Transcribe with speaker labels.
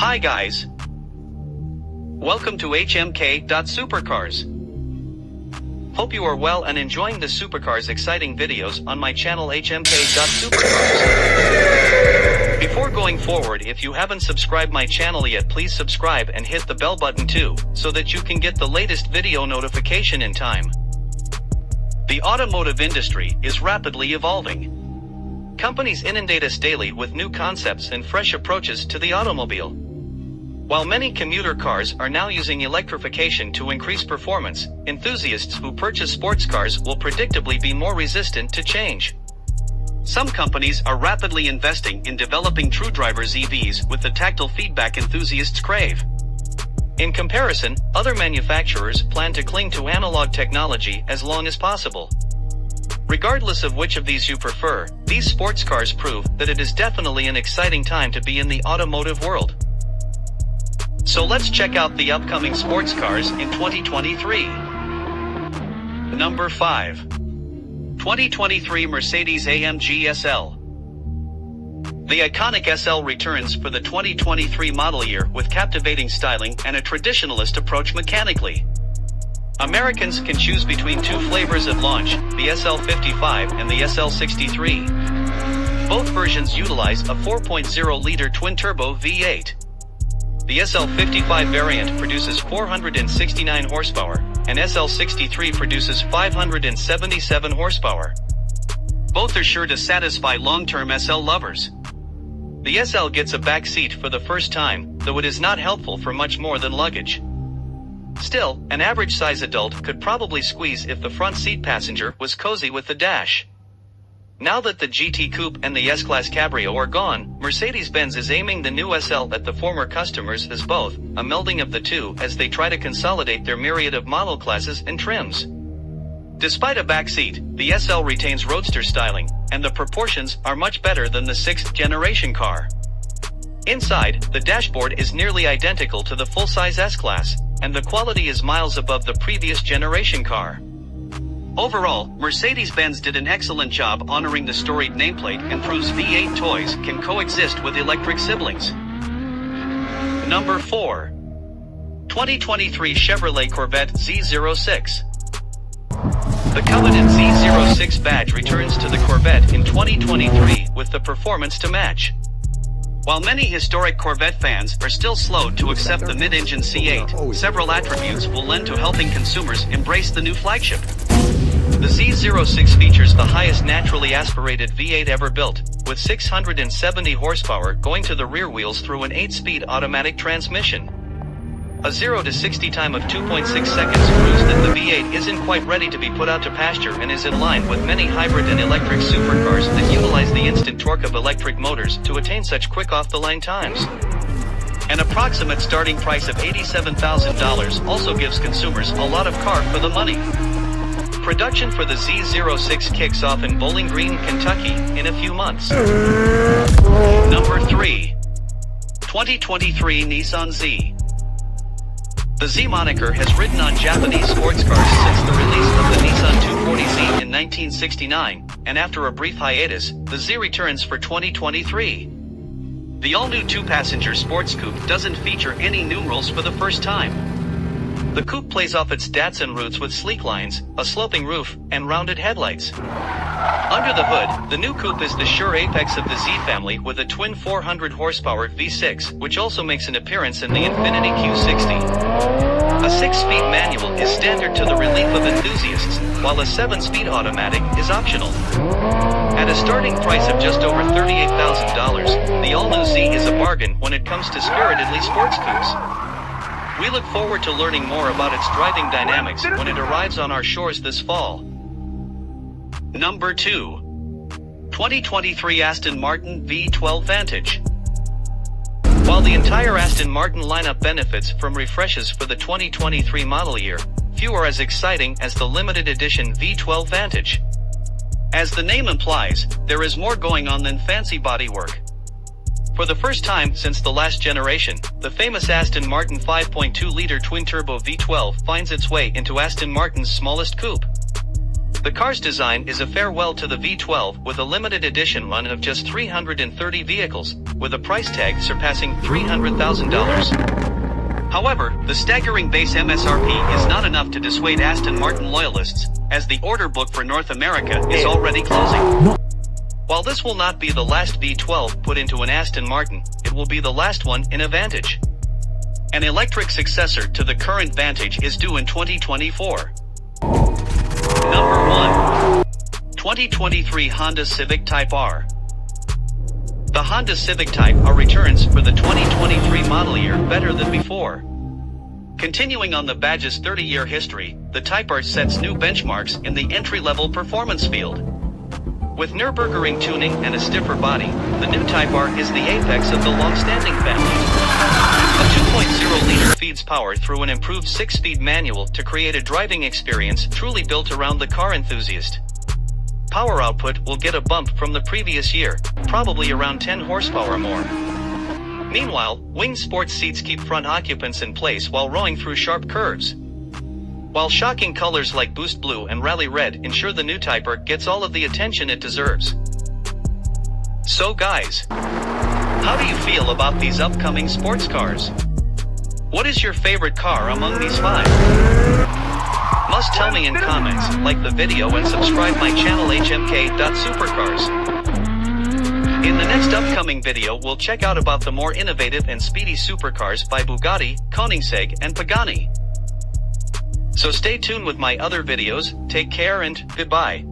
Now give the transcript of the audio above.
Speaker 1: Hi guys. Welcome to hmk.supercars. Hope you are well and enjoying the Supercars exciting videos on my channel hmk.supercars. Before going forward, if you haven't subscribed my channel yet, please subscribe and hit the bell button too, so that you can get the latest video notification in time. The automotive industry is rapidly evolving. Companies inundate us daily with new concepts and fresh approaches to the automobile. While many commuter cars are now using electrification to increase performance, enthusiasts who purchase sports cars will predictably be more resistant to change. Some companies are rapidly investing in developing true drivers EVs with the tactile feedback enthusiasts crave. In comparison, other manufacturers plan to cling to analog technology as long as possible. Regardless of which of these you prefer, these sports cars prove that it is definitely an exciting time to be in the automotive world. So let's check out the upcoming sports cars in 2023. Number 5. 2023 Mercedes-AMG SL. The iconic SL returns for the 2023 model year with captivating styling and a traditionalist approach mechanically. Americans can choose between two flavors at launch, the SL55 and the SL63. Both versions utilize a 4.0-liter twin-turbo V8. The SL55 variant produces 469 horsepower, and SL63 produces 577 horsepower. Both are sure to satisfy long-term SL lovers. The SL gets a back seat for the first time, though it is not helpful for much more than luggage. Still, an average-size adult could probably squeeze if the front seat passenger was cozy with the dash. Now that the GT Coupe and the S-Class Cabrio are gone, Mercedes-Benz is aiming the new SL at the former customers as both, a melding of the two as they try to consolidate their myriad of model classes and trims. Despite a back seat, the SL retains roadster styling, and the proportions are much better than the 6th generation car. Inside, the dashboard is nearly identical to the full-size S-Class, and the quality is miles above the previous generation car. Overall, Mercedes-Benz did an excellent job honoring the storied nameplate and proves V8 toys can coexist with electric siblings. Number 4. 2023 Chevrolet Corvette Z06. The coveted Z06 badge returns to the Corvette in 2023 with the performance to match. While many historic Corvette fans are still slow to accept the mid-engine C8, several attributes will lend to helping consumers embrace the new flagship. The Z06 features the highest naturally aspirated V8 ever built, with 670 horsepower going to the rear wheels through an 8-speed automatic transmission. A 0 to 60 time of 2.6 seconds proves that the V8 isn't quite ready to be put out to pasture and is in line with many hybrid and electric supercars that utilize the instant torque of electric motors to attain such quick off-the-line times. An approximate starting price of $87,000 also gives consumers a lot of car for the money. Production for the Z06 kicks off in Bowling Green, Kentucky, in a few months. Number 3. 2023 Nissan Z. The Z moniker has ridden on Japanese sports cars since the release of the Nissan 240Z in 1969, and after a brief hiatus, the Z returns for 2023. The all-new two-passenger sports coupe doesn't feature any numerals for the first time. The coupe plays off its Datsun roots with sleek lines, a sloping roof, and rounded headlights. Under the hood, the new coupe is the sure apex of the Z family with a twin 400 horsepower V6, which also makes an appearance in the Infiniti Q60. A 6-speed manual is standard to the relief of enthusiasts, while a 7-speed automatic is optional. At a starting price of just over $38,000, the all-new Z is a bargain when it comes to spiritedly sports coupes. We look forward to learning more about its driving dynamics when it arrives on our shores this fall. Number 2. 2023 Aston Martin V12 Vantage. While the entire Aston Martin lineup benefits from refreshes for the 2023 model year, few are as exciting as the limited edition V12 Vantage. As the name implies, there is more going on than fancy bodywork. For the first time since the last generation, the famous Aston Martin 5.2-liter twin-turbo V12 finds its way into Aston Martin's smallest coupe. The car's design is a farewell to the V12 with a limited edition run of just 330 vehicles, with a price tag surpassing $300,000. However, the staggering base MSRP is not enough to dissuade Aston Martin loyalists, as the order book for North America is already closing. While this will not be the last V12 put into an Aston Martin, it will be the last one in a Vantage. An electric successor to the current Vantage is due in 2024. Number 1. 2023 Honda Civic Type R. The Honda Civic Type R returns for the 2023 model year better than before. Continuing on the badge's 30-year history, the Type R sets new benchmarks in the entry-level performance field. With Nürburgring tuning and a stiffer body, the new Type R is the apex of the long-standing family. A 2.0-liter feeds power through an improved 6-speed manual to create a driving experience truly built around the car enthusiast. Power output will get a bump from the previous year, probably around 10 horsepower more. Meanwhile, winged sports seats keep front occupants in place while rowing through sharp curves. While shocking colors like Boost Blue and Rally Red ensure the new Type R gets all of the attention it deserves. So guys, how do you feel about these upcoming sports cars? What is your favorite car among these 5? Must tell me in comments, like the video and subscribe my channel hmk.supercars. In the next upcoming video we'll check out about the more innovative and speedy supercars by Bugatti, Koenigsegg and Pagani. So stay tuned with my other videos, take care and goodbye.